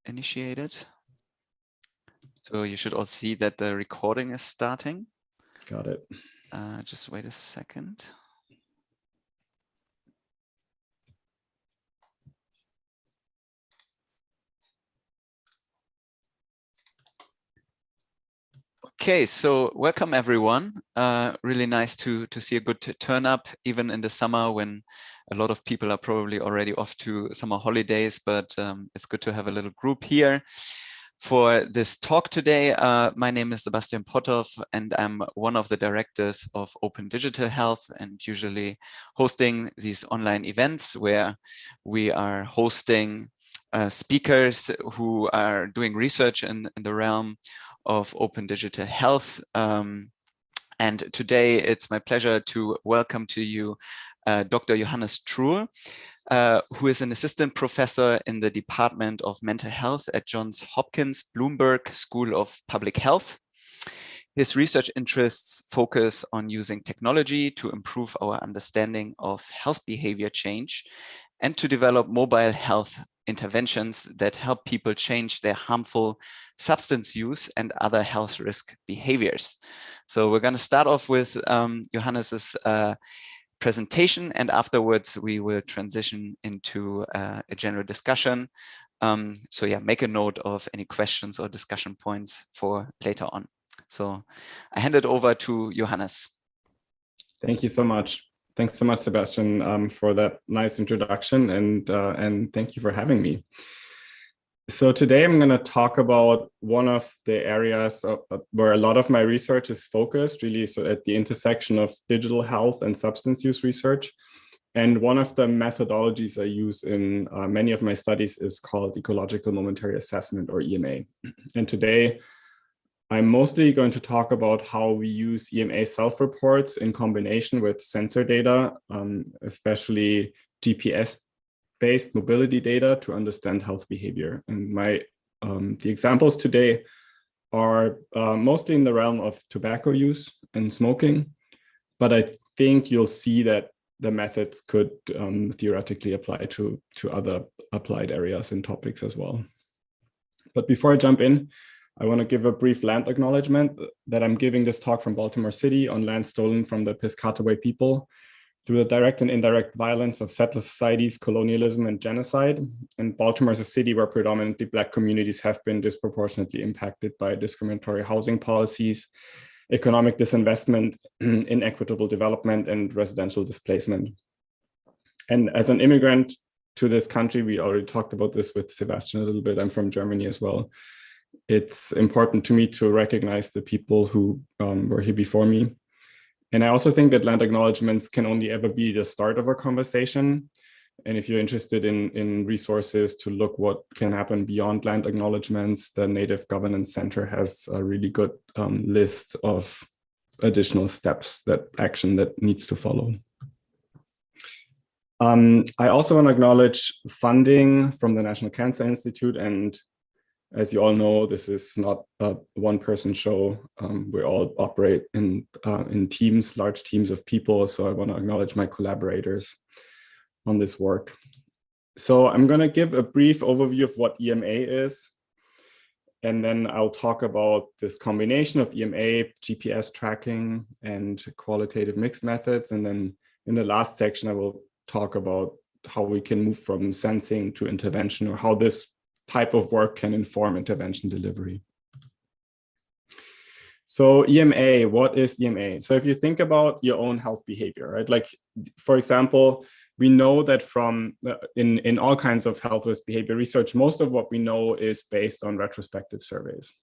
initiated. So you should all see that the recording is starting. Got it. Just wait a second. Okay, so welcome everyone. Really nice to see a good turn up, even in the summer when a lot of people are probably already off to summer holidays, but it's good to have a little group here. For this talk today, my name is Sebastian Potthoff, and I'm one of the directors of Open Digital Health, and usually hosting these online events where we are hosting speakers who are doing research in the realm of Open Digital Health. And today it's my pleasure to welcome to you Dr. Johannes Truhl, who is an assistant professor in the Department of Mental Health at Johns Hopkins Bloomberg School of Public Health. His research interests focus on using technology to improve our understanding of health behavior change and to develop mobile health interventions that help people change their harmful substance use and other health risk behaviors. So we're going to start off with Johannes's presentation, and afterwards we will transition into a general discussion. So yeah, make a note of any questions or discussion points for later on. So I hand it over to Johannes. Thank you so much. Thanks so much, Sebastian, for that nice introduction, and thank you for having me. So today I'm going to talk about one of the areas where a lot of my research is focused, really, so at the intersection of digital health and substance use research. And one of the methodologies I use in many of my studies is called Ecological Momentary Assessment, or EMA. And today I'm mostly going to talk about how we use EMA self-reports in combination with sensor data, especially GPS-based mobility data, to understand health behavior. And the examples today are mostly in the realm of tobacco use and smoking, but I think you'll see that the methods could theoretically apply to other applied areas and topics as well. But before I jump in, I want to give a brief land acknowledgement that I'm giving this talk from Baltimore City on land stolen from the Piscataway people through the direct and indirect violence of settler societies, colonialism, and genocide. And Baltimore is a city where predominantly Black communities have been disproportionately impacted by discriminatory housing policies, economic disinvestment, inequitable development, and residential displacement. And as an immigrant to this country, we already talked about this with Sebastian a little bit, I'm from Germany as well. It's important to me to recognize the people who were here before me. And I also think that land acknowledgements can only ever be the start of a conversation. And if you're interested in resources to look what can happen beyond land acknowledgements, the Native Governance Center has a really good list of additional steps, action that needs to follow. I also want to acknowledge funding from the National Cancer Institute, and as you all know, this is not a one-person show. We all operate in teams, large teams of people. So I want to acknowledge my collaborators on this work. So I'm going to give a brief overview of what EMA is. And then I'll talk about this combination of EMA, GPS tracking, and qualitative mixed methods. And then in the last section, I will talk about how we can move from sensing to intervention, or how this type of work can inform intervention delivery. So EMA, what is EMA? So if you think about your own health behavior, right? Like, for example, we know that from in all kinds of health risk behavior research, most of what we know is based on retrospective surveys.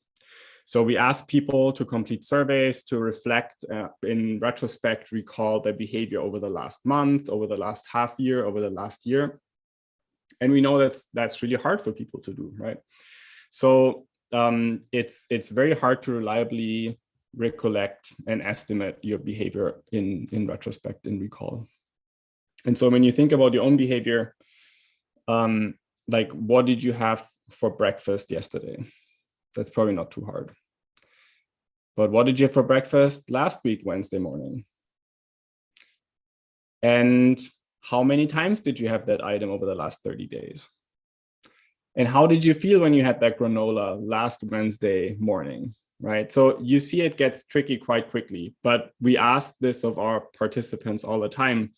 So we ask people to complete surveys to reflect, in retrospect, recall their behavior over the last month, over the last half year, over the last year. And we know that's really hard for people to do, right? So it's very hard to reliably recollect and estimate your behavior in retrospect and recall. And so when you think about your own behavior, like, what did you have for breakfast yesterday? That's probably not too hard. But what did you have for breakfast last week, Wednesday morning? And how many times did you have that item over the last 30 days? And how did you feel when you had that granola last Wednesday morning, right? So you see it gets tricky quite quickly, but we ask this of our participants all the time.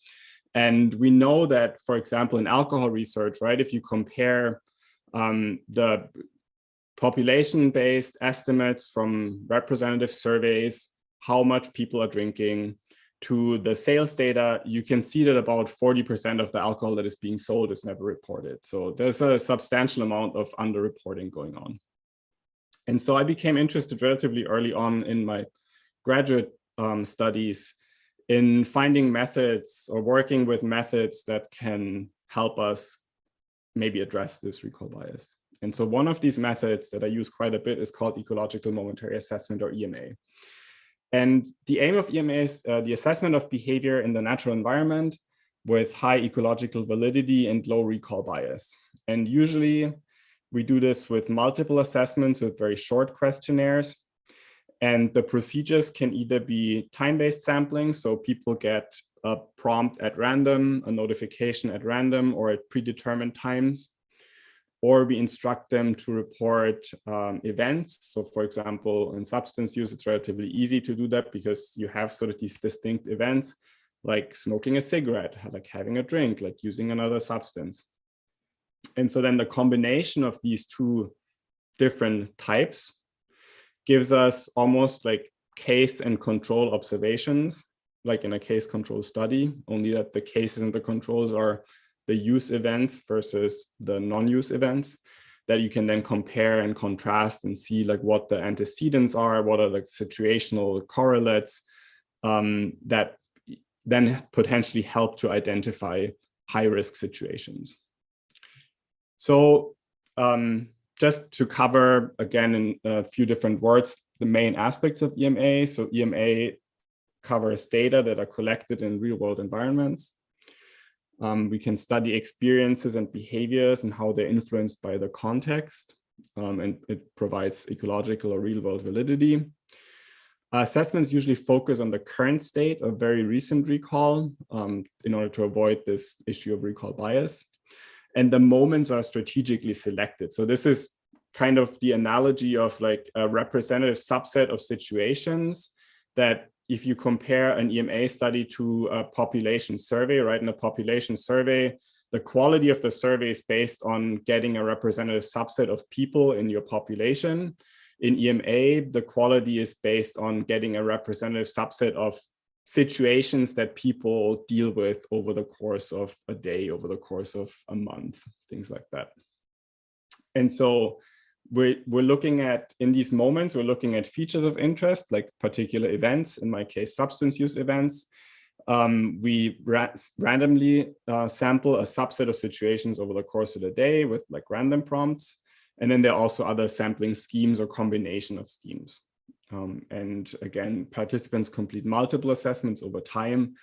And we know that, for example, in alcohol research, right, if you compare the population-based estimates from representative surveys, how much people are drinking, to the sales data, you can see that about 40% of the alcohol that is being sold is never reported. So there's a substantial amount of underreporting going on. And so I became interested relatively early on in my graduate studies in finding methods or working with methods that can help us maybe address this recall bias. And so one of these methods that I use quite a bit is called Ecological Momentary Assessment, or EMA. And the aim of EMA is the assessment of behavior in the natural environment with high ecological validity and low recall bias. And usually we do this with multiple assessments with very short questionnaires. And the procedures can either be time-based sampling, so people get a prompt at random, a notification at random or at predetermined times, or we instruct them to report events. So for example, in substance use, it's relatively easy to do that because you have sort of these distinct events like smoking a cigarette, like having a drink, like using another substance. And so then the combination of these two different types gives us almost like case and control observations, like in a case control study, only that the cases and the controls are the use events versus the non-use events that you can then compare and contrast and see like what the antecedents are, what are like situational correlates that then potentially help to identify high-risk situations. So just to cover again in a few different words, the main aspects of EMA. So EMA covers data that are collected in real-world environments. We can study experiences and behaviors and how they're influenced by the context, and it provides ecological or real-world validity. Assessments usually focus on the current state of very recent recall in order to avoid this issue of recall bias. And the moments are strategically selected. So this is kind of the analogy of like a representative subset of situations that if you compare an EMA study to a population survey, right? In a population survey, the quality of the survey is based on getting a representative subset of people in your population. In EMA, the quality is based on getting a representative subset of situations that people deal with over the course of a day, over the course of a month, things like that. And so we're looking at, in these moments, we're looking at features of interest, like particular events, in my case, substance use events. We randomly sample a subset of situations over the course of the day with like random prompts. And then there are also other sampling schemes or combination of schemes. And again, participants complete multiple assessments over time.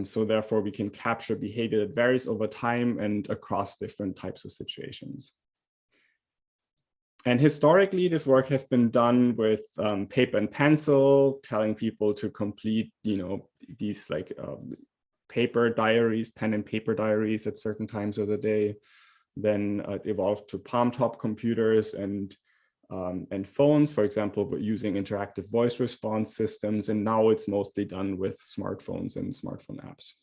So therefore, we can capture behavior that varies over time and across different types of situations. And historically, this work has been done with paper and pencil, telling people to complete, these like paper diaries, pen and paper diaries at certain times of the day. Then it evolved to palm top computers and phones, for example, but using interactive voice response systems. And now it's mostly done with smartphones and smartphone apps.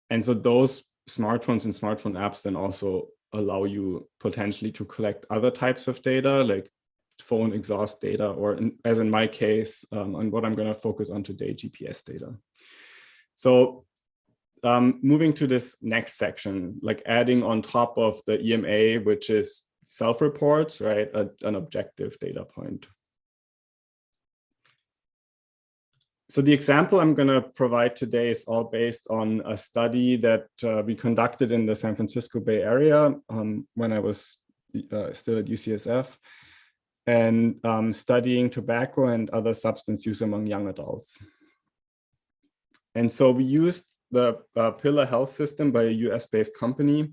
And so those smartphones and smartphone apps then also allow you potentially to collect other types of data, like phone exhaust data, or as in my case, on what I'm going to focus on today, GPS data. So moving to this next section, like adding on top of the EMA, which is self-reports, right, an objective data point. So the example I'm going to provide today is all based on a study that we conducted in the San Francisco Bay Area when I was still at UCSF, and studying tobacco and other substance use among young adults. And so we used the Pillar Health System by a US-based company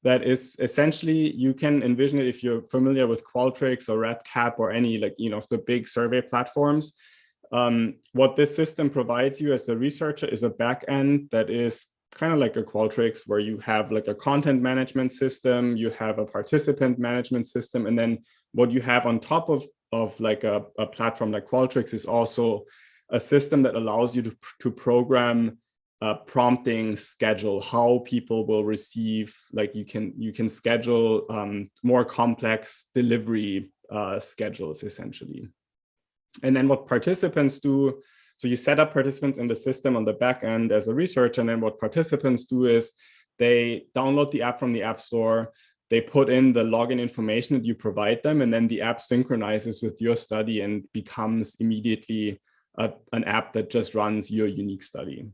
that is essentially, you can envision it if you're familiar with Qualtrics or RedCap or any like, of the big survey platforms. What this system provides you as a researcher is a backend that is kind of like a Qualtrics, where you have like a content management system, you have a participant management system, and then what you have on top of like a platform like Qualtrics is also a system that allows you to program prompting schedule, how people will receive, like you can schedule more complex delivery schedules essentially. And then what participants do, so you set up participants in the system on the back end as a researcher, and then what participants do is they download the app from the App Store, they put in the login information that you provide them, and then the app synchronizes with your study and becomes immediately an app that just runs your unique study.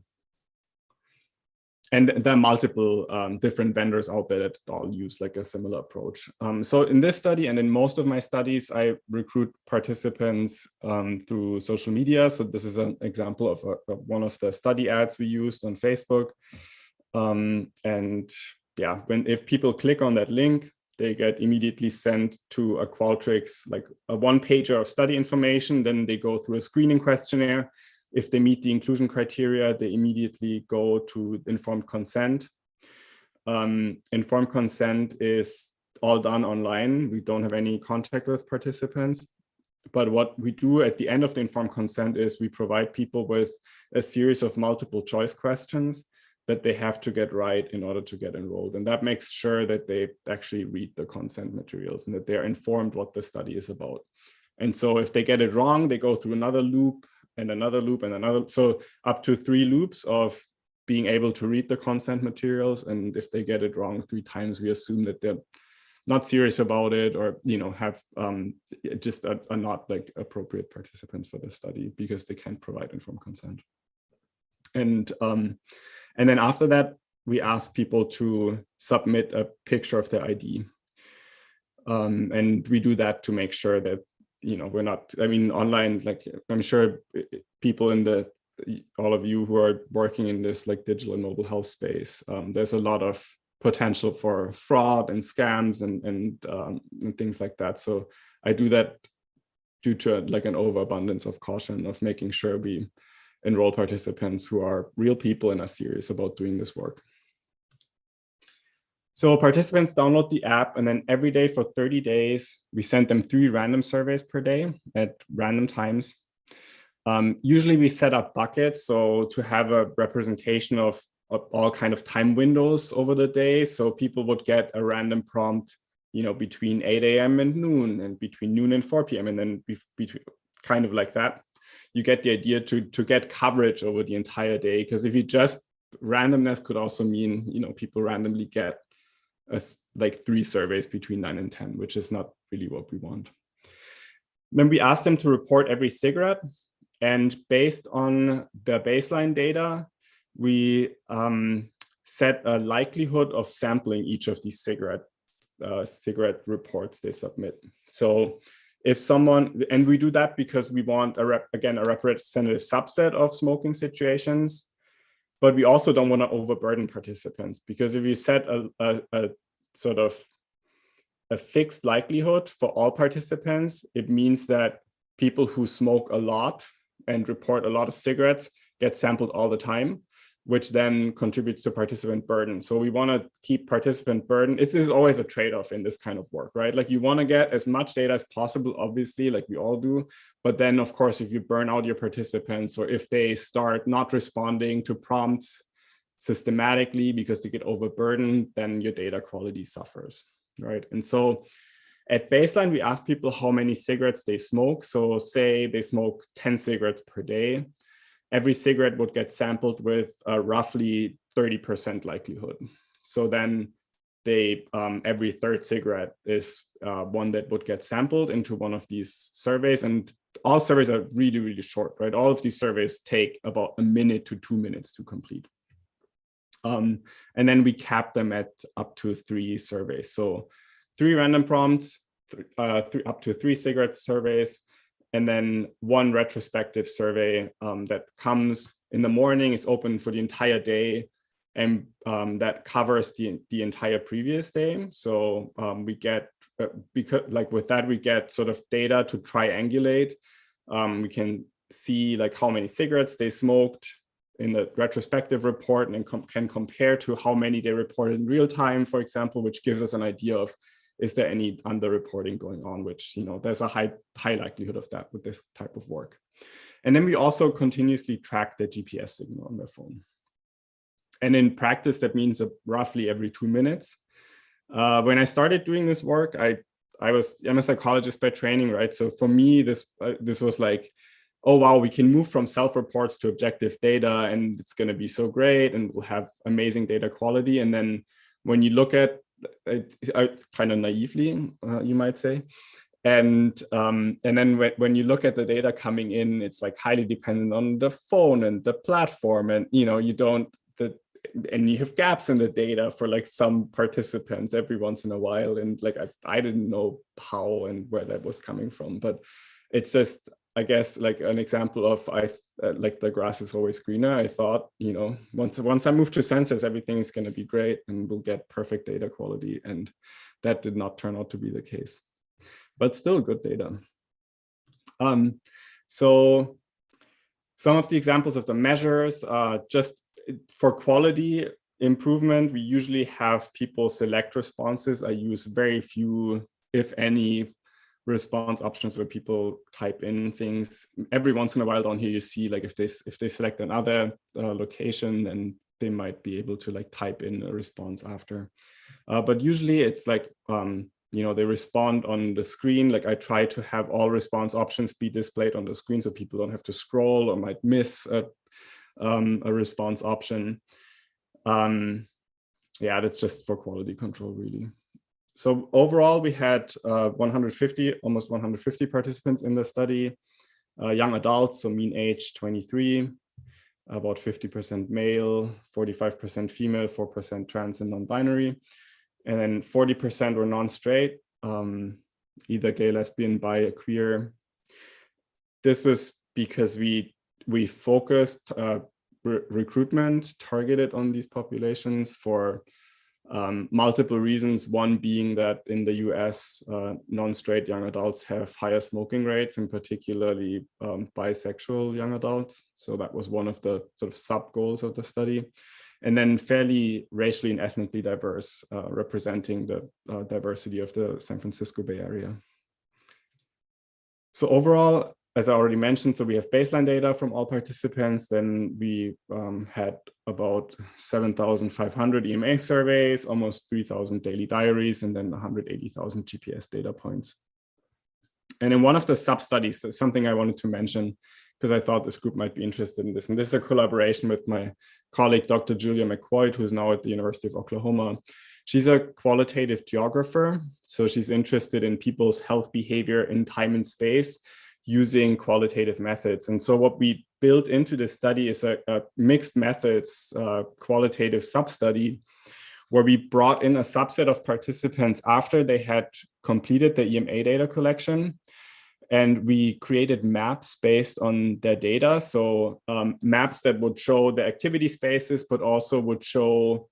And there are multiple different vendors out there that all use like a similar approach. So in this study and in most of my studies, I recruit participants through social media. So this is an example of one of the study ads we used on Facebook. And yeah, if people click on that link, they get immediately sent to a Qualtrics, like a one-pager of study information. Then they go through a screening questionnaire. If they meet the inclusion criteria, they immediately go to informed consent. Informed consent is all done online. We don't have any contact with participants. But what we do at the end of the informed consent is we provide people with a series of multiple choice questions that they have to get right in order to get enrolled. And that makes sure that they actually read the consent materials and that they're informed what the study is about. And so if they get it wrong, they go through another loop and another loop and another. So up to 3 loops of being able to read the consent materials. And if they get it wrong 3 times, we assume that they're not serious about it, or have just are not like appropriate participants for the study because they can't provide informed consent. And then after that, we ask people to submit a picture of their ID. And we do that to make sure that, we're not, I mean, online, like I'm sure people in all of you who are working in this like digital and mobile health space, there's a lot of potential for fraud and scams and things like that. So I do that due to like an overabundance of caution of making sure we enroll participants who are real people and are serious about doing this work. So participants download the app, and then every day for 30 days, we send them 3 random surveys per day at random times. Usually we set up buckets, so to have a representation of all kind of time windows over the day. So people would get a random prompt, between 8 a.m. and noon, and between noon and 4 p.m. And then between kind of like that. You get the idea to get coverage over the entire day, because if you just randomness could also mean, people randomly get like 3 surveys between 9 and 10, which is not really what we want. Then we ask them to report every cigarette, and based on the baseline data, we set a likelihood of sampling each of these cigarette reports they submit. So if someone, and we do that because we want again a representative subset of smoking situations, but we also don't want to overburden participants, because if you set a sort of a fixed likelihood for all participants, it means that people who smoke a lot and report a lot of cigarettes get sampled all the time, which then contributes to participant burden. So we want to keep participant burden. It is always a trade-off in this kind of work, right? Like you want to get as much data as possible, obviously, like we all do. But then, of course, if you burn out your participants, or if they start not responding to prompts systematically because they get overburdened, then your data quality suffers, right? And so at baseline, we ask people how many cigarettes they smoke. So say they smoke 10 cigarettes per day. Every cigarette would get sampled with a roughly 30% likelihood. So then they every 3rd cigarette is one that would get sampled into one of these surveys. And all surveys are really, really short, right? All of these surveys take about 1 minute to 2 minutes to complete. And then we cap them at up to 3 surveys. So 3 random prompts, up to 3 cigarette surveys, and then 1 retrospective survey that comes in the morning, is open for the entire day, and that covers the entire previous day. So we get, because like with that, we get sort of data to triangulate. We can see like how many cigarettes they smoked the retrospective report and can compare to how many they reported in real time, for example, which gives us an idea of, is there any underreporting going on, which, there's a high likelihood of that with this type of work. And then we also continuously track the GPS signal on their phone. And in practice, that means roughly every 2 minutes. When I started doing this work, I'm a psychologist by training, right? So for me, this was like, oh, wow, we can move from self-reports to objective data, and it's going to be so great, and we'll have amazing data quality. And then when you look at it, kind of naively, you might say, and then when you look at the data coming in, it's like highly dependent on the phone and the platform, and and you have gaps in the data for like some participants every once in a while. And like, I didn't know how and where that was coming from, but it's just, I guess, like an example of, like the grass is always greener. I thought, once I move to census, everything is going to be great and we'll get perfect data quality. And that did not turn out to be the case, but still good data. So some of the examples of the measures, just for quality improvement, we usually have people select responses. I use very few, if any, response options where people type in things. Every once in a while down here, you see like if they select another location, then they might be able to like type in a response after. But usually it's like, they respond on the screen. Like I try to have all response options be displayed on the screen so people don't have to scroll or might miss a response option. Yeah, that's just for quality control, really. So overall, we had almost 150 participants in the study, young adults, so mean age 23, about 50% male, 45% female, 4% trans and non-binary, and then 40% were non-straight, either gay, lesbian, bi, queer. This is because we focused recruitment targeted on these populations for multiple reasons. One being that in the US, non-straight young adults have higher smoking rates, and particularly bisexual young adults. So that was one of the sort of sub goals of the study. And then fairly racially and ethnically diverse, representing the diversity of the San Francisco Bay Area. So overall, as I already mentioned, so we have baseline data from all participants. Then we had about 7,500 EMA surveys, almost 3,000 daily diaries, and then 180,000 GPS data points. And in one of the sub-studies, something I wanted to mention, because I thought this group might be interested in this. And this is a collaboration with my colleague, Dr. Julia McCoy, who's now at the University of Oklahoma. She's a qualitative geographer. So she's interested in people's health behavior in time and space using qualitative methods. And so what we built into this study is a mixed methods qualitative sub-study, where we brought in a subset of participants after they had completed the EMA data collection. And we created maps based on their data. So maps that would show the activity spaces, but also would show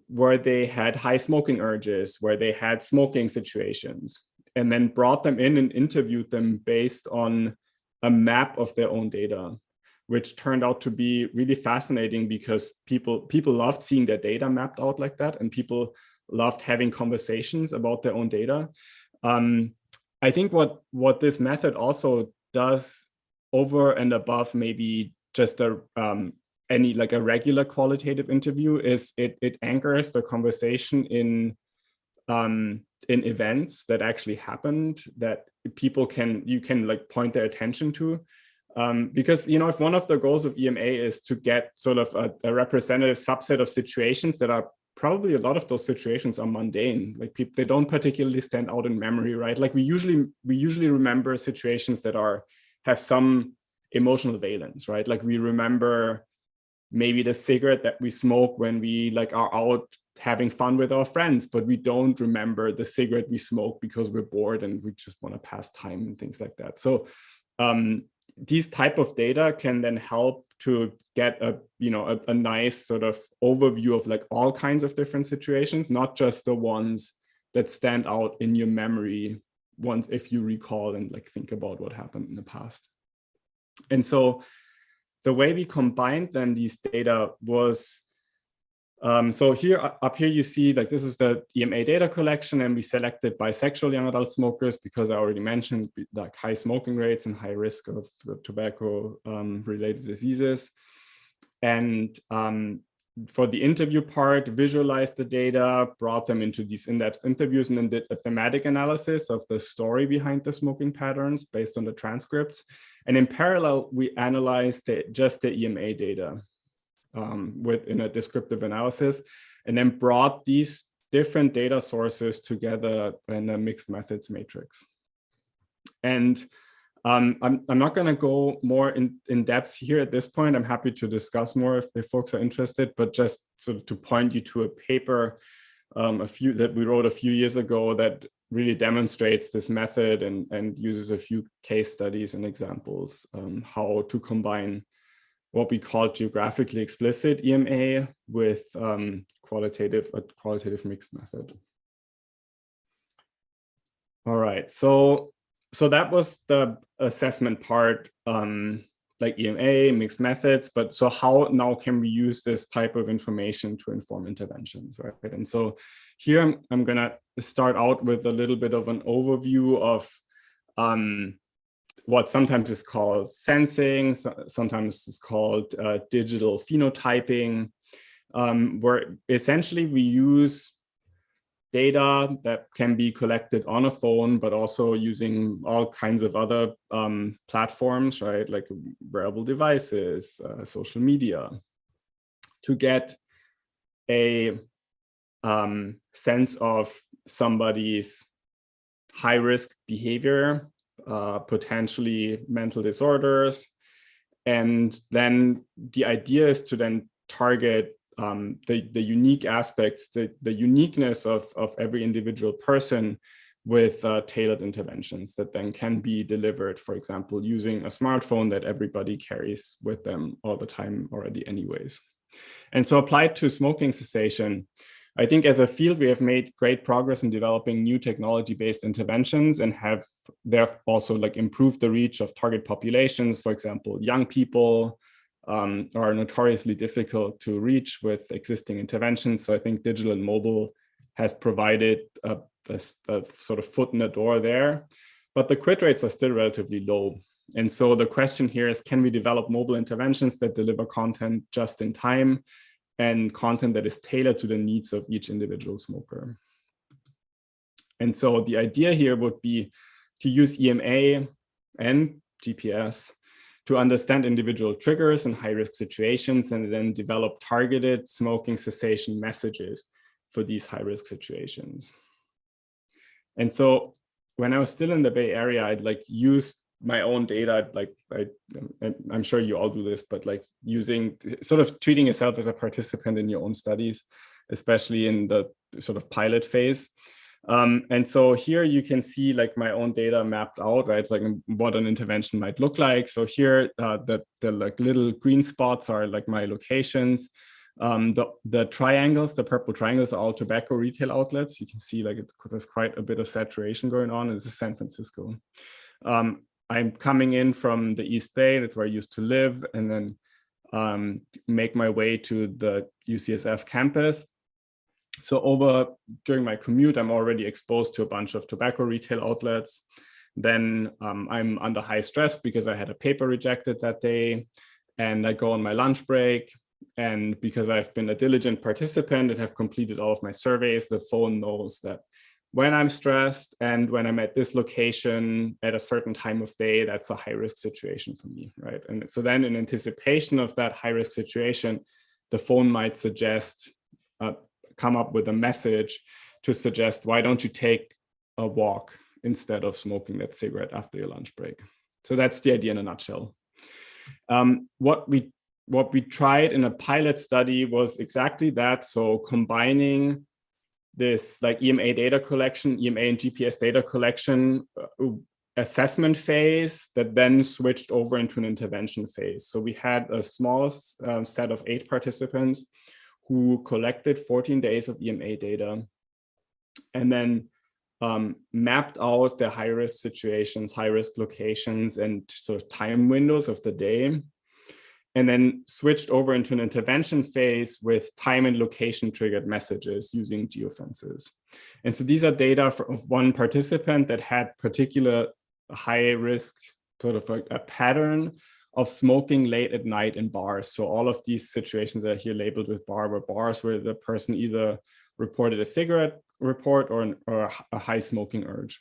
where they had high smoking urges, where they had smoking situations, and then brought them in and interviewed them based on a map of their own data, which turned out to be really fascinating because people loved seeing their data mapped out like that, and people loved having conversations about their own data. I think what this method also does over and above maybe just a regular qualitative interview is it anchors the conversation in events that actually happened that you can like point their attention to. Because, if one of the goals of EMA is to get sort of a representative subset of situations that are probably a lot of those situations are mundane, like they don't particularly stand out in memory, right? Like we usually remember situations that have some emotional valence, right? Like we remember maybe the cigarette that we smoke when we like are out having fun with our friends, but we don't remember the cigarette we smoke because we're bored and we just want to pass time and things like that. So these type of data can then help to get a nice sort of overview of like all kinds of different situations, not just the ones that stand out in your memory once if you recall and like think about what happened in the past. And so the way we combined then these data was, so here up here you see like this is the EMA data collection, and we selected bisexual young adult smokers because I already mentioned like high smoking rates and high risk of tobacco related diseases. And for the interview part, visualized the data, brought them into these in-depth interviews, and then did a thematic analysis of the story behind the smoking patterns based on the transcripts. And in parallel, we analyzed just the EMA data within a descriptive analysis, and then brought these different data sources together in a mixed methods matrix. And I'm not going to go more in depth here at this point. I'm happy to discuss more if folks are interested, but just sort of to point you to a paper that we wrote a few years ago that really demonstrates this method and uses a few case studies and examples how to combine what we call geographically explicit EMA with a qualitative mixed method. All right, so that was the assessment part, like EMA, mixed methods, but so how now can we use this type of information to inform interventions, right? And so here I'm gonna start out with a little bit of an overview of what sometimes is called sensing, sometimes it's called digital phenotyping, where essentially we use data that can be collected on a phone, but also using all kinds of other platforms, right? Like wearable devices, social media, to get a sense of somebody's high-risk behavior, potentially mental disorders. And then the idea is to then target the unique aspects, the uniqueness of every individual person with tailored interventions that then can be delivered, for example, using a smartphone that everybody carries with them all the time already anyways. And so applied to smoking cessation, I think as a field, we have made great progress in developing new technology-based interventions and have therefore also like improved the reach of target populations. For example, young people are notoriously difficult to reach with existing interventions. So I think digital and mobile has provided a sort of foot in the door there, but the quit rates are still relatively low. And so the question here is, can we develop mobile interventions that deliver content just in time and content that is tailored to the needs of each individual smoker? And so the idea here would be to use EMA and GPS to understand individual triggers and high-risk situations, and then develop targeted smoking cessation messages for these high-risk situations. And so when I was still in the Bay Area, I'd like use my own data, like I'm sure you all do this, but like using, sort of treating yourself as a participant in your own studies, especially in the sort of pilot phase. And so here you can see like my own data mapped out, right? Like what an intervention might look like. So here the like little green spots are like my locations. The triangles, the purple triangles are all tobacco retail outlets. You can see like there's quite a bit of saturation going on. This is San Francisco. I'm coming in from the East Bay, that's where I used to live, and then make my way to the UCSF campus. So during my commute, I'm already exposed to a bunch of tobacco retail outlets. Then I'm under high stress because I had a paper rejected that day, and I go on my lunch break. And because I've been a diligent participant and have completed all of my surveys, the phone knows that when I'm stressed and when I'm at this location at a certain time of day, that's a high-risk situation for me, right? And so then in anticipation of that high-risk situation, the phone might suggest, come up with a message to suggest, why don't you take a walk instead of smoking that cigarette after your lunch break? So that's the idea in a nutshell. What we tried in a pilot study was exactly that. So combining this like EMA data collection, EMA and GPS data collection assessment phase that then switched over into an intervention phase. So we had a small set of 8 participants who collected 14 days of EMA data and then mapped out their high-risk situations, high-risk locations, and sort of time windows of the day. and then switched over into an intervention phase with time and location triggered messages using geofences. And so these are data of one participant that had particular high risk, sort of a pattern of smoking late at night in bars. So all of these situations that are here labeled with bar were bars where the person either reported a cigarette report or a high smoking urge.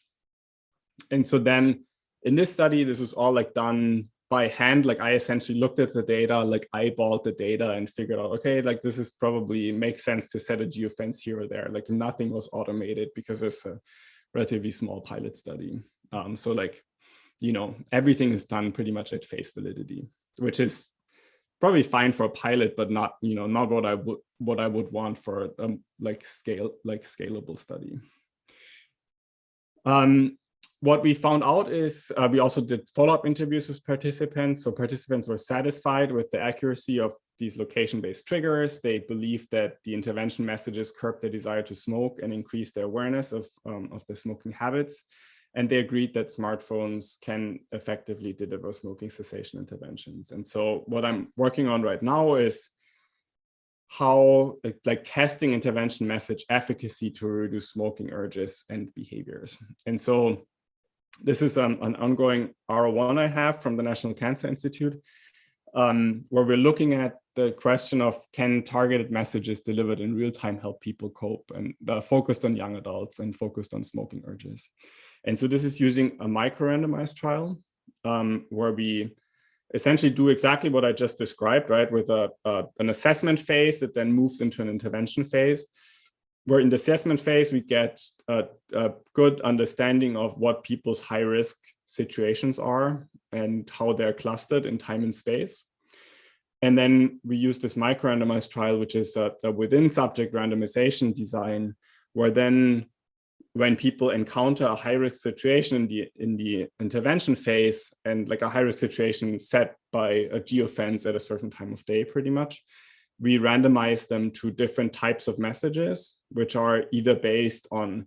And so then in this study, this was all like done by hand. Like I essentially looked at the data, like eyeballed the data and figured out, okay, like this is probably makes sense to set a geofence here or there. Like nothing was automated because it's a relatively small pilot study. So like, you know, everything is done pretty much at face validity, which is probably fine for a pilot, but not, you know, not what I would want for scalable study. What we found out is we also did follow-up interviews with participants. So participants were satisfied with the accuracy of these location-based triggers. They believed that the intervention messages curbed their desire to smoke and increased their awareness of their smoking habits. And they agreed that smartphones can effectively deliver smoking cessation interventions. And so what I'm working on right now is how like testing intervention message efficacy to reduce smoking urges and behaviors. And so this is an ongoing R01 I have from the National Cancer Institute, where we're looking at the question of can targeted messages delivered in real time help people cope, and focused on young adults and focused on smoking urges. And so this is using a micro-randomized trial where we essentially do exactly what I just described, right? With an assessment phase that then moves into an intervention phase, where in the assessment phase, we get a good understanding of what people's high-risk situations are and how they're clustered in time and space. And then we use this micro-randomized trial, which is a within-subject randomization design, where then when people encounter a high-risk situation in the intervention phase, and like a high-risk situation set by a geofence at a certain time of day, pretty much, we randomize them to different types of messages, which are either based on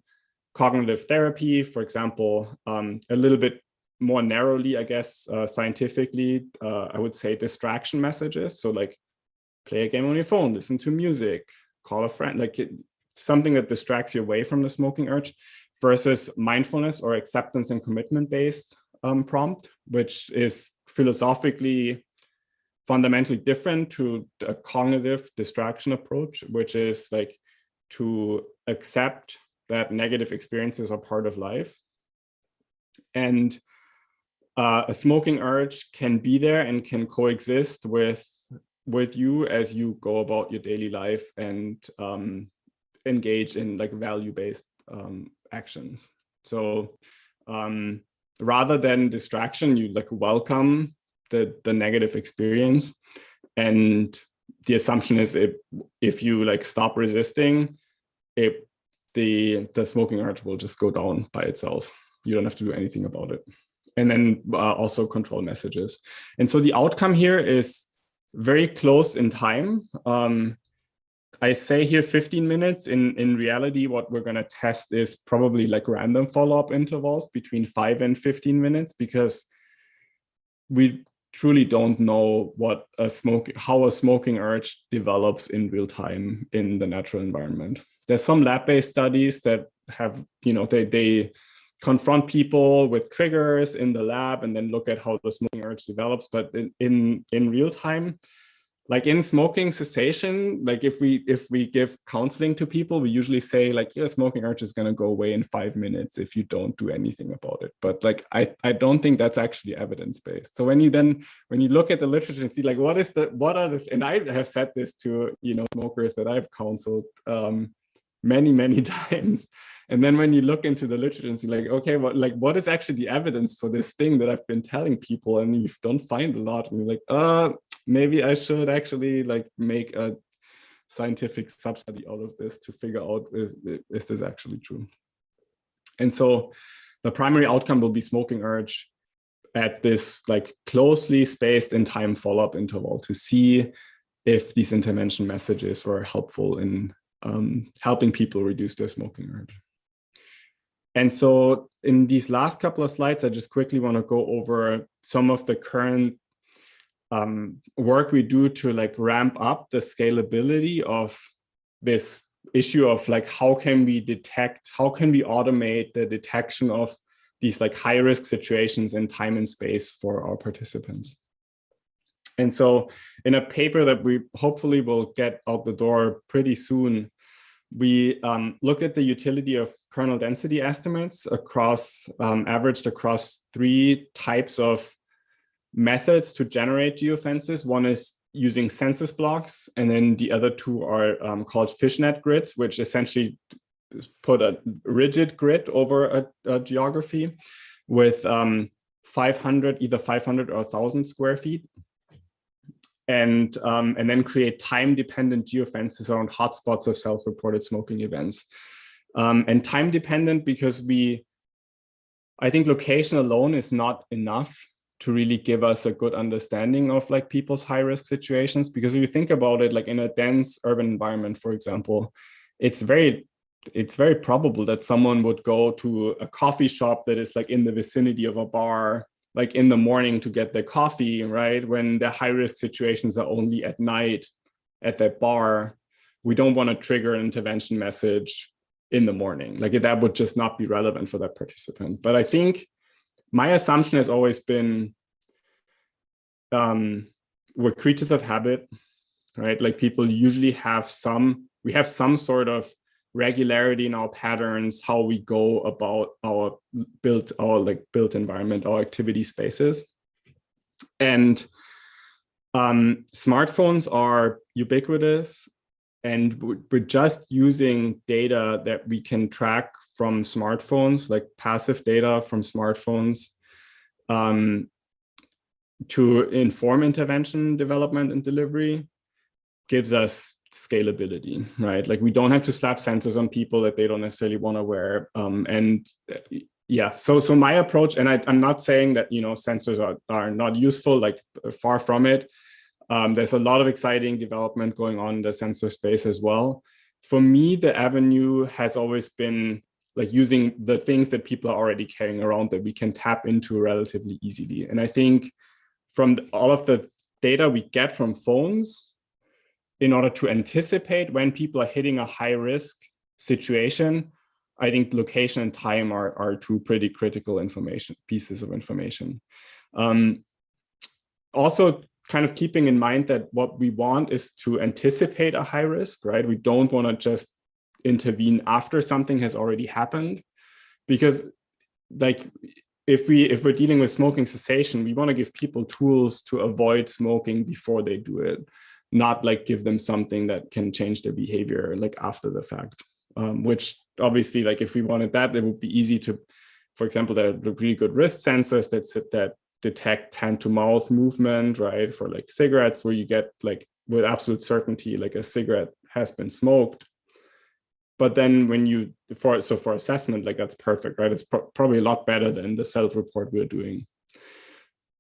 cognitive therapy, for example, a little bit more narrowly, I guess, scientifically, I would say distraction messages. So like play a game on your phone, listen to music, call a friend, like something that distracts you away from the smoking urge, versus mindfulness or acceptance and commitment based prompt, which is philosophically fundamentally different to a cognitive distraction approach, which is like to accept that negative experiences are part of life. And a smoking urge can be there and can coexist with you as you go about your daily life and engage in like value-based actions. So rather than distraction, you like welcome the negative experience, and the assumption is if you like stop resisting, the smoking urge will just go down by itself. You don't have to do anything about it. And then also control messages. And so the outcome here is very close in time. I say here 15 minutes. In reality, what we're going to test is probably like random follow-up intervals between 5 and 15 minutes, because we truly don't know how a smoking urge develops in real time in the natural environment. There's some lab-based studies that have, you know, they confront people with triggers in the lab and then look at how the smoking urge develops. But in real time, like in smoking cessation, like if we give counseling to people, we usually say like, yeah, smoking urge is going to go away in 5 minutes if you don't do anything about it. But like, I don't think that's actually evidence-based. So when you look at the literature and see like, and I have said this to, you know, smokers that I've counseled many times. And then when you look into the literature and see like, okay, what is actually the evidence for this thing that I've been telling people, and you don't find a lot, and you're like, maybe I should actually like make a scientific sub-study out of this to figure out is this actually true. And so the primary outcome will be smoking urge at this like closely spaced in time follow-up interval to see if these intervention messages were helpful in helping people reduce their smoking urge. And so in these last couple of slides, I just quickly want to go over some of the current work we do to like ramp up the scalability of this issue of like, how can we automate the detection of these like high risk situations in time and space for our participants. And so in a paper that we hopefully will get out the door pretty soon, we looked at the utility of kernel density estimates averaged across 3 types of methods to generate geofences. One is using census blocks, and then the other 2 are called fishnet grids, which essentially put a rigid grid over a geography with either 500 or 1,000 square feet. And then create time-dependent geofences around hotspots of self-reported smoking events. And time-dependent because I think location alone is not enough to really give us a good understanding of like people's high-risk situations. Because if you think about it, like in a dense urban environment, for example, it's very probable that someone would go to a coffee shop that is like in the vicinity of a bar, like in the morning to get their coffee, right? When the high risk situations are only at night at that bar, we don't want to trigger an intervention message in the morning. Like that would just not be relevant for that participant. But I think my assumption has always been we're creatures of habit, right? Like people usually we have some sort of regularity in our patterns, how we go about our built environment, our activity spaces. And smartphones are ubiquitous, and we're just using data that we can track from smartphones, like passive data from smartphones, to inform intervention development and delivery, gives us scalability, right? Like we don't have to slap sensors on people that they don't necessarily want to wear. So my approach, and I'm not saying that, sensors are not useful, like far from it. There's a lot of exciting development going on in the sensor space as well. For me, the avenue has always been like using the things that people are already carrying around that we can tap into relatively easily. And I think from all of the data we get from phones, in order to anticipate when people are hitting a high risk situation, I think location and time are 2 pretty critical pieces of information. Also, kind of keeping in mind that what we want is to anticipate a high risk, right? We don't want to just intervene after something has already happened, because like if we're dealing with smoking cessation, we want to give people tools to avoid smoking before they do it, not like give them something that can change their behavior like after the fact, which obviously, like if we wanted that, it would be easy to, for example, there are really good wrist sensors that detect hand to mouth movement, right? For like cigarettes, where you get like with absolute certainty, like a cigarette has been smoked. But then when for assessment, like that's perfect, right? It's probably a lot better than the self-report we're doing.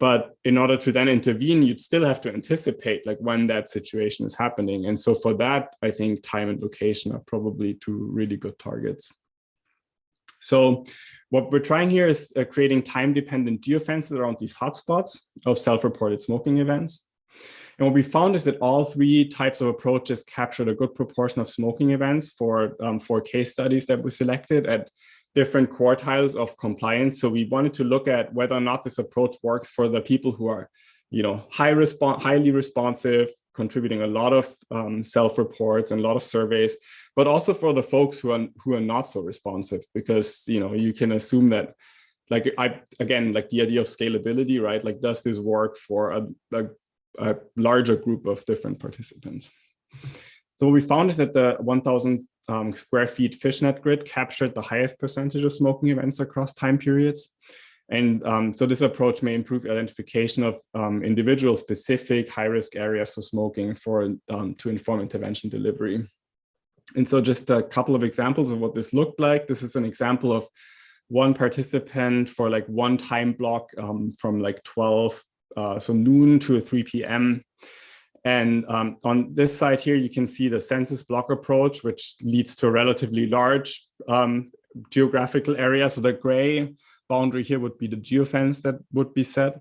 But in order to then intervene, you'd still have to anticipate like when that situation is happening. And so for that, I think time and location are probably 2 really good targets. So what we're trying here is creating time-dependent geofences around these hotspots of self-reported smoking events. And what we found is that all 3 types of approaches captured a good proportion of smoking events for 4 case studies that we selected at different quartiles of compliance. So we wanted to look at whether or not this approach works for the people who are, highly responsive, contributing a lot of self-reports and a lot of surveys, but also for the folks who are not so responsive, because you can assume that, like the idea of scalability, right? Like, does this work for a larger group of different participants? So what we found is that the 1,000 square feet fishnet grid captured the highest percentage of smoking events across time periods. And so this approach may improve identification of individual specific high-risk areas for smoking to inform intervention delivery. And so just a couple of examples of what this looked like. This is an example of one participant for like one time block from like 12, so noon to 3 p.m. And on this side here, you can see the census block approach, which leads to a relatively large geographical area. So the gray boundary here would be the geofence that would be set.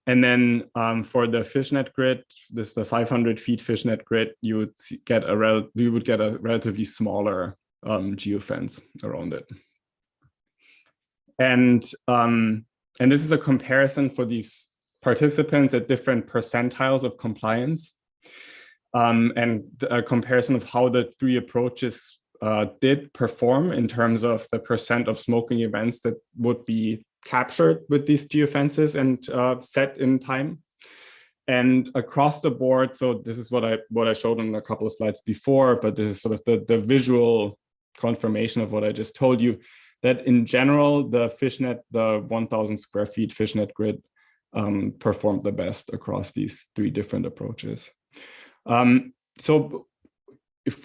And then for the fishnet grid, this is the 500 feet fishnet grid, you would get a relatively smaller geofence around it. And this is a comparison for these participants at different percentiles of compliance, and a comparison of how the three approaches did perform in terms of the percent of smoking events that would be captured with these geofences and set in time. And across the board, so this is what I showed on a couple of slides before, but this is sort of the visual confirmation of what I just told you, that in general, the fishnet, the 1,000 square feet fishnet grid performed the best across these three different approaches. So if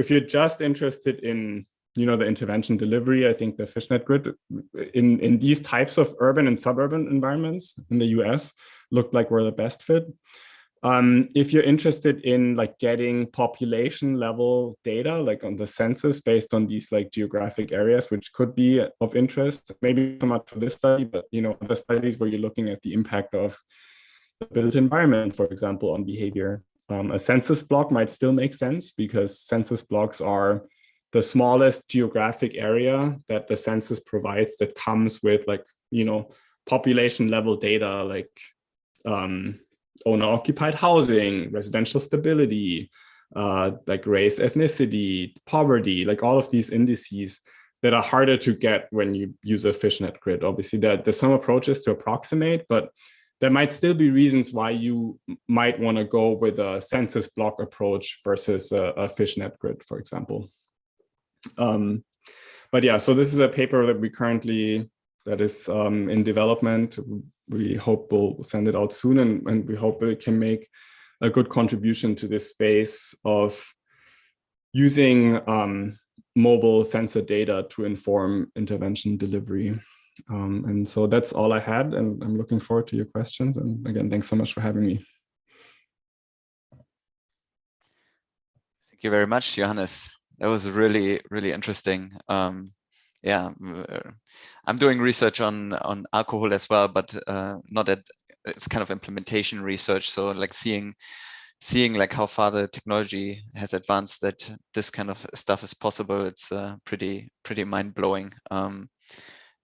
you're just interested in the intervention delivery, I think the fishnet grid in these types of urban and suburban environments in the US looked like we're the best fit. If you're interested in like getting population level data, like on the census based on these like geographic areas, which could be of interest, maybe not much for this study, but other studies where you're looking at the impact of the built environment, for example, on behavior. A census block might still make sense because census blocks are the smallest geographic area that the census provides that comes with like, population level data, like owner occupied housing, residential stability, like race, ethnicity, poverty, like all of these indices that are harder to get when you use a fishnet grid. Obviously, there's some approaches to approximate, but there might still be reasons why you might want to go with a census block approach versus a fishnet grid, for example. But yeah, so this is a paper that is in development. We hope we'll send it out soon, and we hope it can make a good contribution to this space of using mobile sensor data to inform intervention delivery. And so that's all I had, and I'm looking forward to your questions. And again, thanks so much for having me. Thank you very much, Johannes. That was really, really interesting. Yeah, I'm doing research on alcohol as well, but not at, it's kind of implementation research. So like seeing like how far the technology has advanced that this kind of stuff is possible. It's pretty mind-blowing.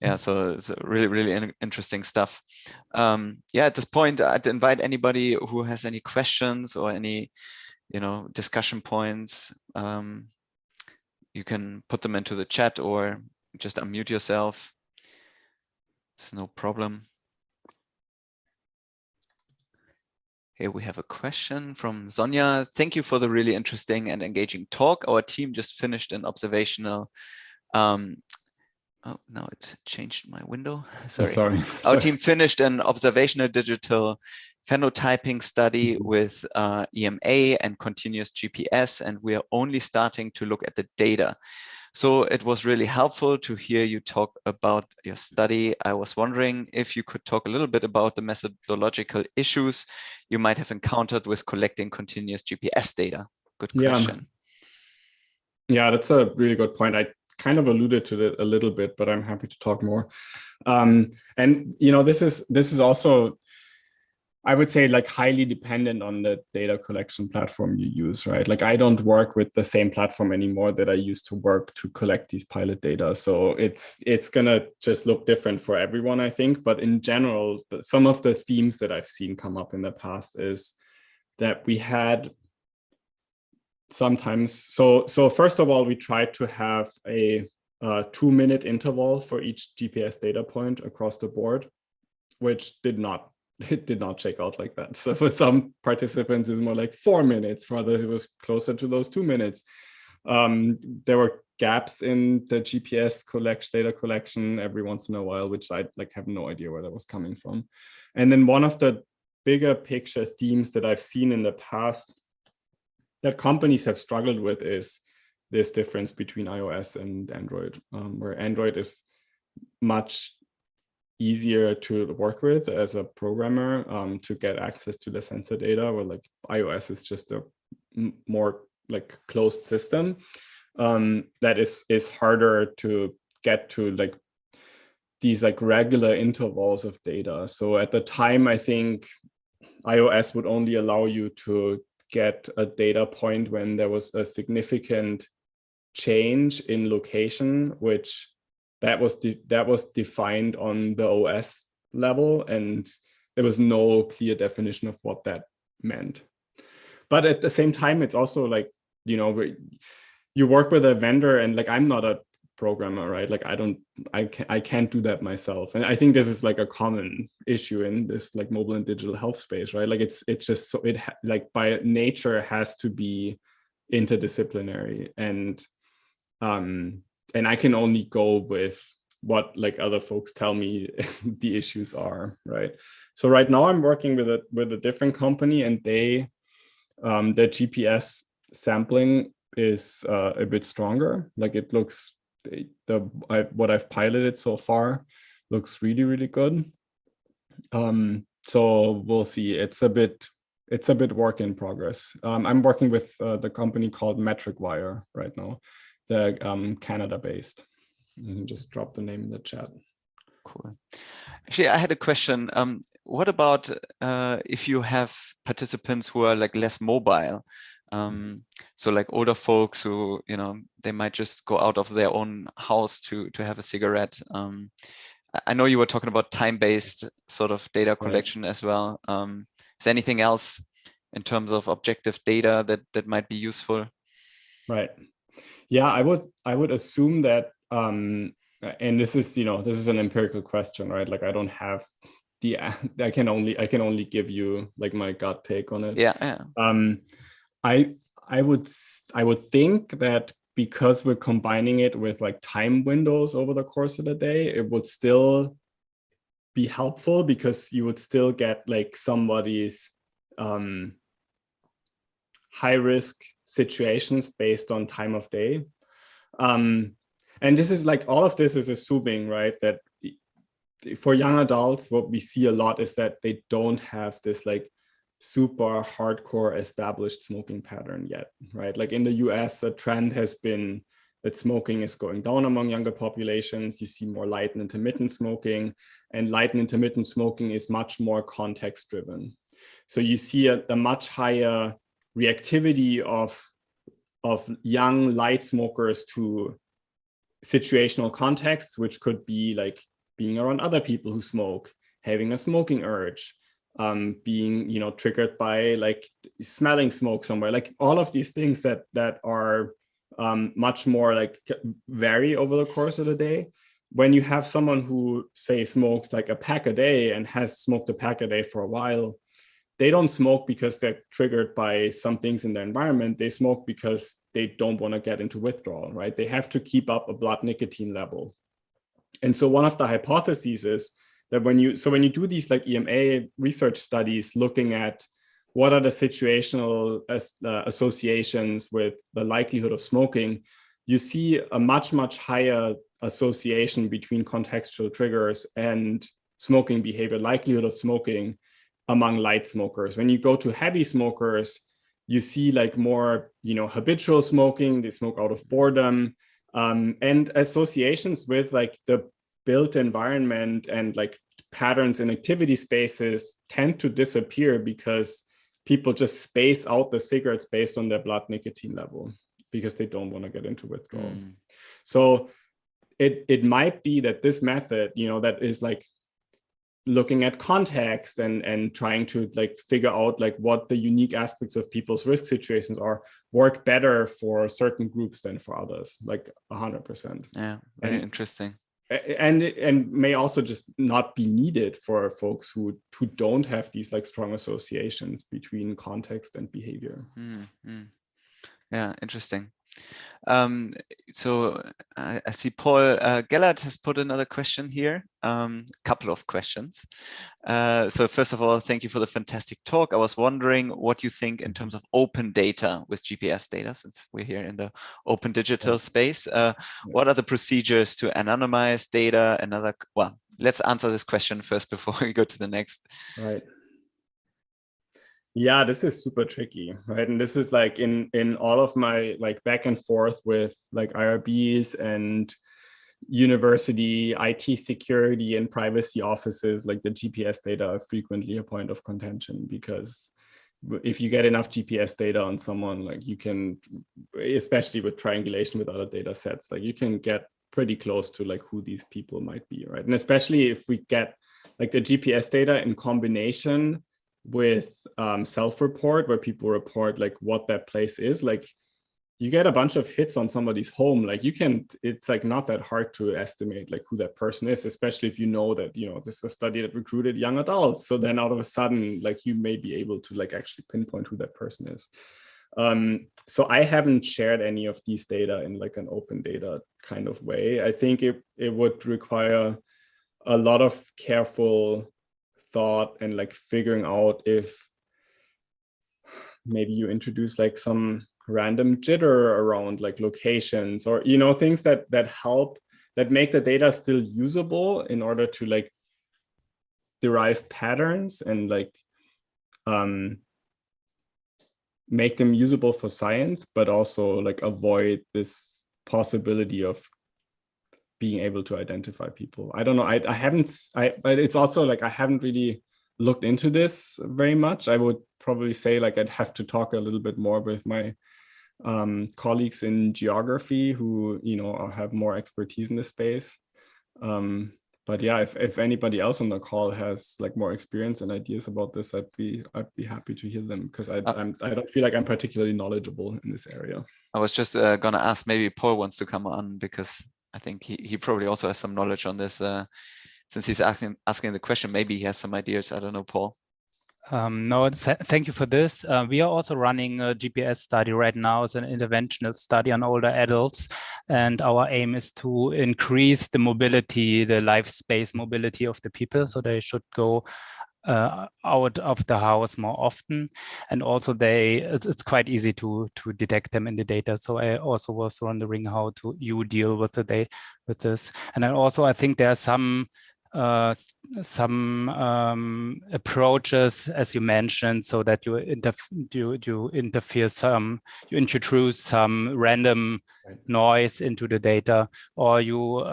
Yeah, so it's really, really interesting stuff. Yeah, at this point, I'd invite anybody who has any questions or any, discussion points. You can put them into the chat or just unmute yourself. It's no problem. Here we have a question from Sonja. Thank you for the really interesting and engaging talk. Our team just finished an observational. Oh, now it changed my window. Sorry. Oh, sorry. Our team finished an observational digital phenotyping study with EMA and continuous GPS, and we are only starting to look at the data. So it was really helpful to hear you talk about your study. I was wondering if you could talk a little bit about the methodological issues you might have encountered with collecting continuous GPS data. Good question. Yeah, that's a really good point. I kind of alluded to it a little bit, but I'm happy to talk more. And this is also, I would say, like highly dependent on the data collection platform you use, right? Like I don't work with the same platform anymore that I used to work to collect these pilot data. So it's gonna just look different for everyone, I think. But in general, some of the themes that I've seen come up in the past is that we had sometimes, so first of all, we tried to have a 2-minute interval for each GPS data point across the board, which did not check out like that. So for some participants, it's more like 4 minutes. For others, it was closer to those 2 minutes. There were gaps in the GPS data collection every once in a while, which I have no idea where that was coming from. And then one of the bigger picture themes that I've seen in the past that companies have struggled with is this difference between iOS and Android, where Android is much easier to work with as a programmer to get access to the sensor data, where like iOS is just a more like closed system that is harder to get to like these like regular intervals of data. So at the time, I think iOS would only allow you to get a data point when there was a significant change in location, which that was defined on the OS level, and there was no clear definition of what that meant. But at the same time, it's also like, you know, you work with a vendor, and like, I'm not a programmer, right? Like, I can't do that myself. And I think this is like a common issue in this like mobile and digital health space, right? Like it's just so like by nature has to be interdisciplinary, and I can only go with what like other folks tell me the issues are, right? So right now I'm working with a different company, and they the GPS sampling is a bit stronger. Like it looks, what I've piloted so far looks really, really good. So we'll see. It's a bit work in progress. I'm working with the company called MetricWire right now. They're Canada based. You can just drop the name in the chat. Cool. Actually, I had a question. What about if you have participants who are like less mobile? So like older folks who, you know, they might just go out of their own house to have a cigarette. I know you were talking about time-based sort of data collection as well. Is there anything else in terms of objective data that might be useful? Right. Yeah, I would assume that, and this is, you know, this is an empirical question, right? Like I don't have I can only give you like my gut take on it. Yeah. I would think that because we're combining it with like time windows over the course of the day, it would still be helpful, because you would still get like somebody's high risk situations based on time of day. And this is like, all of this is assuming, right, that for young adults, what we see a lot is that they don't have this like super hardcore established smoking pattern yet, right? Like in the US, a trend has been that smoking is going down among younger populations. You see more light and intermittent smoking, and light and intermittent smoking is much more context driven. So you see a much higher reactivity of young light smokers to situational contexts, which could be like being around other people who smoke, having a smoking urge, being, you know, triggered by like smelling smoke somewhere, like all of these things that are much more like vary over the course of the day. When you have someone who say smoked like a pack a day and has smoked a pack a day for a while, they don't smoke because they're triggered by some things in their environment. They smoke because they don't want to get into withdrawal, right? They have to keep up a blood nicotine level. And so one of the hypotheses is that when you do these like EMA research studies looking at what are the situational associations with the likelihood of smoking, you see a much, much higher association between contextual triggers and smoking behavior, likelihood of smoking among light smokers. When you go to heavy smokers, you see like more, you know, habitual smoking, they smoke out of boredom, and associations with like the built environment and like patterns in activity spaces tend to disappear because people just space out the cigarettes based on their blood nicotine level because they don't want to get into withdrawal. So it might be that this method, you know, that is like looking at context and trying to like figure out like what the unique aspects of people's risk situations are, work better for certain groups than for others, like 100%. Yeah, very interesting. And may also just not be needed for folks who don't have these like strong associations between context and behavior. Yeah, interesting. So I see Paul Gellert has put another question here, couple of questions. So first of all, thank you for the fantastic talk. I was wondering what you think in terms of open data with GPS data, since we're here in the open digital space. What are the procedures to anonymize data? Well, let's answer this question first before we go to the next. Right. Yeah, this is super tricky, right? And this is like in all of my like back and forth with like IRBs and university IT security and privacy offices, like the GPS data are frequently a point of contention, because if you get enough GPS data on someone, like you can, especially with triangulation with other data sets, like you can get pretty close to like who these people might be, right? And especially if we get like the GPS data in combination with self-report, where people report like what that place is, like you get a bunch of hits on somebody's home, like you can, it's like not that hard to estimate like who that person is, especially if you know that, you know, this is a study that recruited young adults. So then out of a sudden, like you may be able to like actually pinpoint who that person is. So I haven't shared any of these data in like an open data kind of way. I think it would require a lot of careful thought and like figuring out if maybe you introduce like some random jitter around like locations, or, you know, things that help, that make the data still usable in order to like derive patterns and like make them usable for science, but also like avoid this possibility of being able to identify people. I don't know. But it's also like, I haven't really looked into this very much. I would probably say like I'd have to talk a little bit more with my colleagues in geography who, you know, have more expertise in this space. But yeah, if anybody else on the call has like more experience and ideas about this, I'd be happy to hear them, because I don't feel like I'm particularly knowledgeable in this area. I was just gonna ask, maybe Paul wants to come on, because I think he probably also has some knowledge on this. Since he's asking the question, maybe he has some ideas. I don't know, Paul. No, thank you for this. We are also running a GPS study right now. It's an interventional study on older adults. And our aim is to increase the mobility, the life space mobility of the people. So they should go out of the house more often. And also it's quite easy to detect them in the data. So I also was wondering how you deal with with this. And then also I think there are some approaches, as you mentioned, so that you introduce some random noise into the data, or you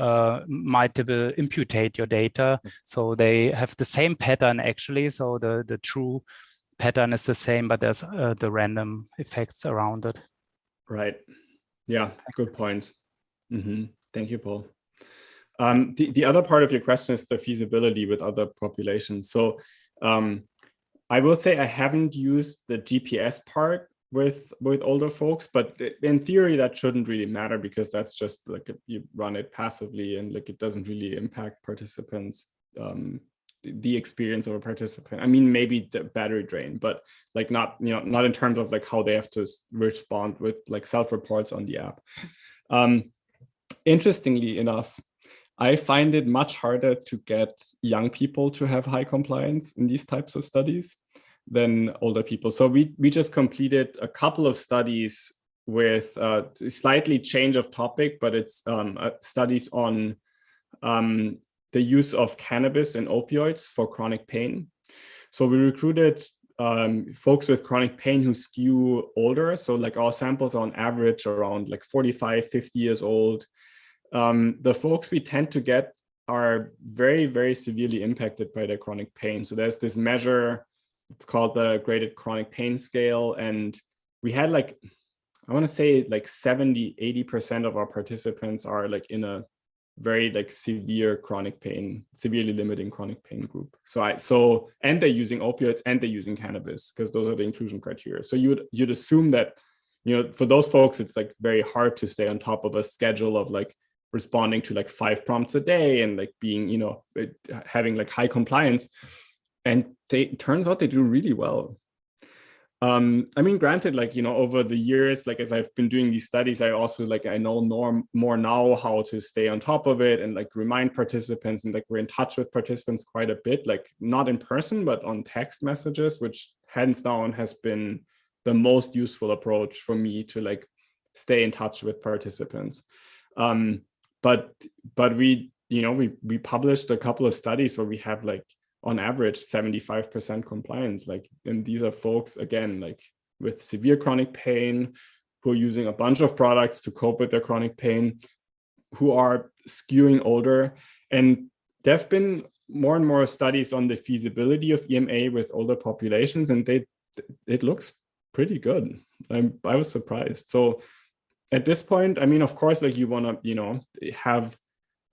might imputate your data so they have the same pattern actually. So the true pattern is the same, but there's the random effects around it. Right. Yeah. Good points. Thank you, Paul. The other part of your question is the feasibility with other populations. So I will say I haven't used the GPS part with older folks, but in theory that shouldn't really matter, because that's just like you run it passively and like it doesn't really impact participants, the experience of a participant. I mean, maybe the battery drain, but like not in terms of like how they have to respond with like self-reports on the app. Interestingly enough, I find it much harder to get young people to have high compliance in these types of studies than older people. So we just completed a couple of studies with slightly change of topic, but it's studies on the use of cannabis and opioids for chronic pain. So we recruited folks with chronic pain who skew older. So like our samples on average around like 45, 50 years old. The folks we tend to get are very, very severely impacted by their chronic pain. So there's this measure, it's called the Graded Chronic Pain Scale. And we had like, I want to say like 70–80% of our participants are like in a very like severe chronic pain, severely limiting chronic pain group. And they're using opioids and they're using cannabis, because those are the inclusion criteria. So you'd assume that, you know, for those folks, it's like very hard to stay on top of a schedule of like responding to like 5 prompts a day and like being, you know, having like high compliance. And turns out they do really well. I mean, granted, like, you know, over the years, like as I've been doing these studies, I also like, I know more now how to stay on top of it and like remind participants, and like we're in touch with participants quite a bit, like not in person, but on text messages, which hands down has been the most useful approach for me to like stay in touch with participants. But we, you know, we published a couple of studies where we have like on average 75% compliance. Like, and these are folks, again, like with severe chronic pain, who are using a bunch of products to cope with their chronic pain, who are skewing older. And there have been more and more studies on the feasibility of EMA with older populations, and it looks pretty good. I was surprised. So at this point, I mean, of course, like you want to, have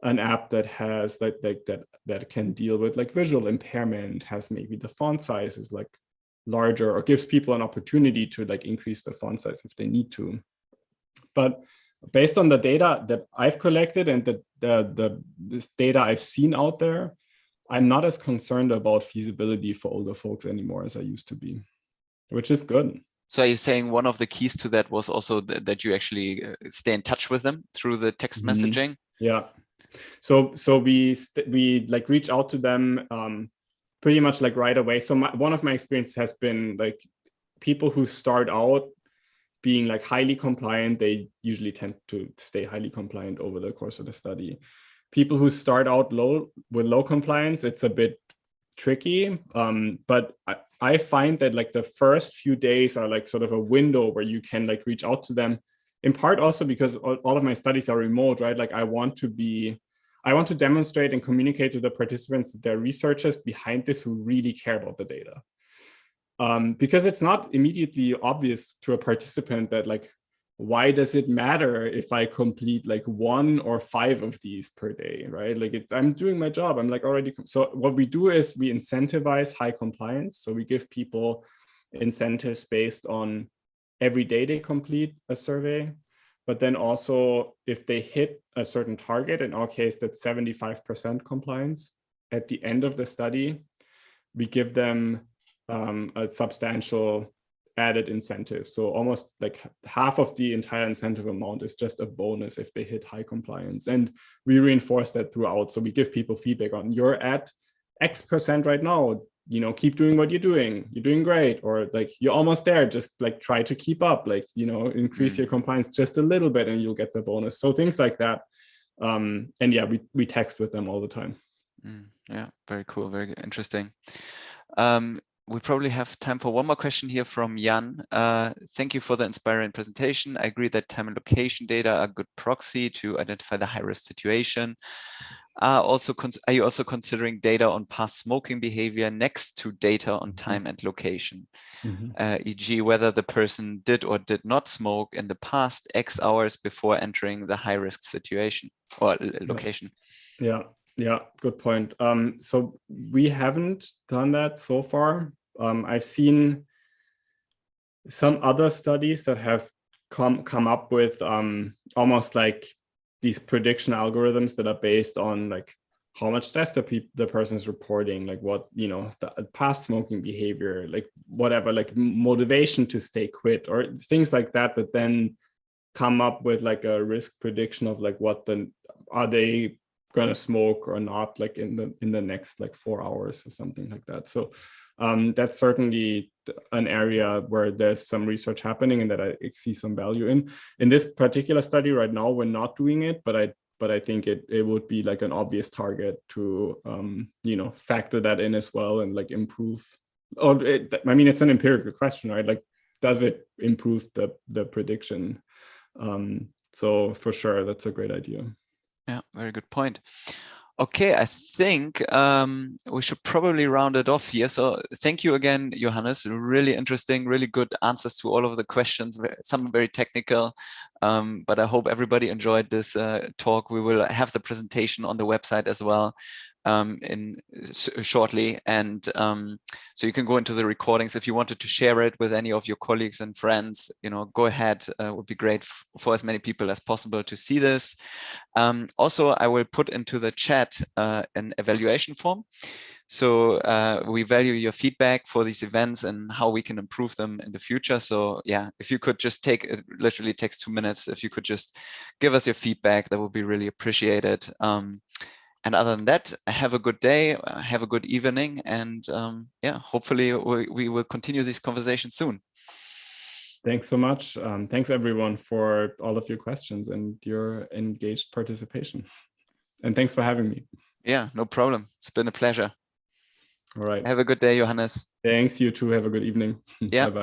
an app that has that can deal with like visual impairment, has maybe the font size is like larger, or gives people an opportunity to like increase the font size if they need to. But based on the data that I've collected and this data I've seen out there, I'm not as concerned about feasibility for older folks anymore as I used to be, which is good. So are you saying one of the keys to that was also that you actually stay in touch with them through the text messaging? Yeah. So we like reach out to them pretty much like right away. So one of my experiences has been like people who start out being like highly compliant, they usually tend to stay highly compliant over the course of the study. People who start out with low compliance, it's a bit tricky, but I find that like the first few days are like sort of a window where you can like reach out to them, in part also because all of my studies are remote, right? Like I want to demonstrate and communicate to the participants that there are researchers behind this who really care about the data. Because it's not immediately obvious to a participant that like, why does it matter if I complete like 1 or 5 of these per day, right? Like I'm doing my job. I'm like already. So what we do is we incentivize high compliance. So we give people incentives based on every day they complete a survey, but then also if they hit a certain target, in our case, that's 75% compliance at the end of the study, we give them a substantial added incentive. So almost like half of the entire incentive amount is just a bonus if they hit high compliance. And we reinforce that throughout. So we give people feedback on, you're at X% right now, keep doing what you're doing. You're doing great. Or like, you're almost there. Just like try to keep up, like, increase your compliance just a little bit and you'll get the bonus. So things like that. And yeah, we text with them all the time. Yeah, very cool. Very interesting. We probably have time for one more question here from Jan. Thank you for the inspiring presentation. I agree that time and location data are a good proxy to identify the high-risk situation. Are you also considering data on past smoking behavior next to data on time and location? E.g., whether the person did or did not smoke in the past X hours before entering the high-risk situation or location? Yeah, good point. So we haven't done that so far. I've seen some other studies that have come up with almost like these prediction algorithms that are based on like how much stress the person is reporting, like what, the past smoking behavior, like whatever, like motivation to stay quit or things like that, that then come up with like a risk prediction of like are they gonna smoke or not, like in the next like 4 hours or something like that. So that's certainly an area where there's some research happening and that I see some value in. In this particular study right now, we're not doing it, but I think it would be like an obvious target to factor that in as well and like improve. It's an empirical question, right? Like, does it improve the prediction? So for sure, that's a great idea. Yeah, very good point. Okay, I think we should probably round it off here. So thank you again, Johannes. Really interesting, really good answers to all of the questions, some very technical, but I hope everybody enjoyed this talk. We will have the presentation on the website as well shortly, and so you can go into the recordings. If you wanted to share it with any of your colleagues and friends, go ahead. It would be great for as many people as possible to see this. Also, I will put into the chat an evaluation form. So we value your feedback for these events and how we can improve them in the future. So yeah, if you could just it literally takes 2 minutes. If you could just give us your feedback, that would be really appreciated. And other than that, have a good day, have a good evening, and yeah, hopefully we will continue this conversation soon. Thanks so much. Thanks everyone for all of your questions and your engaged participation. And thanks for having me. Yeah, no problem. It's been a pleasure. All right. Have a good day, Johannes. Thanks, you too. Have a good evening. Yeah. Bye-bye.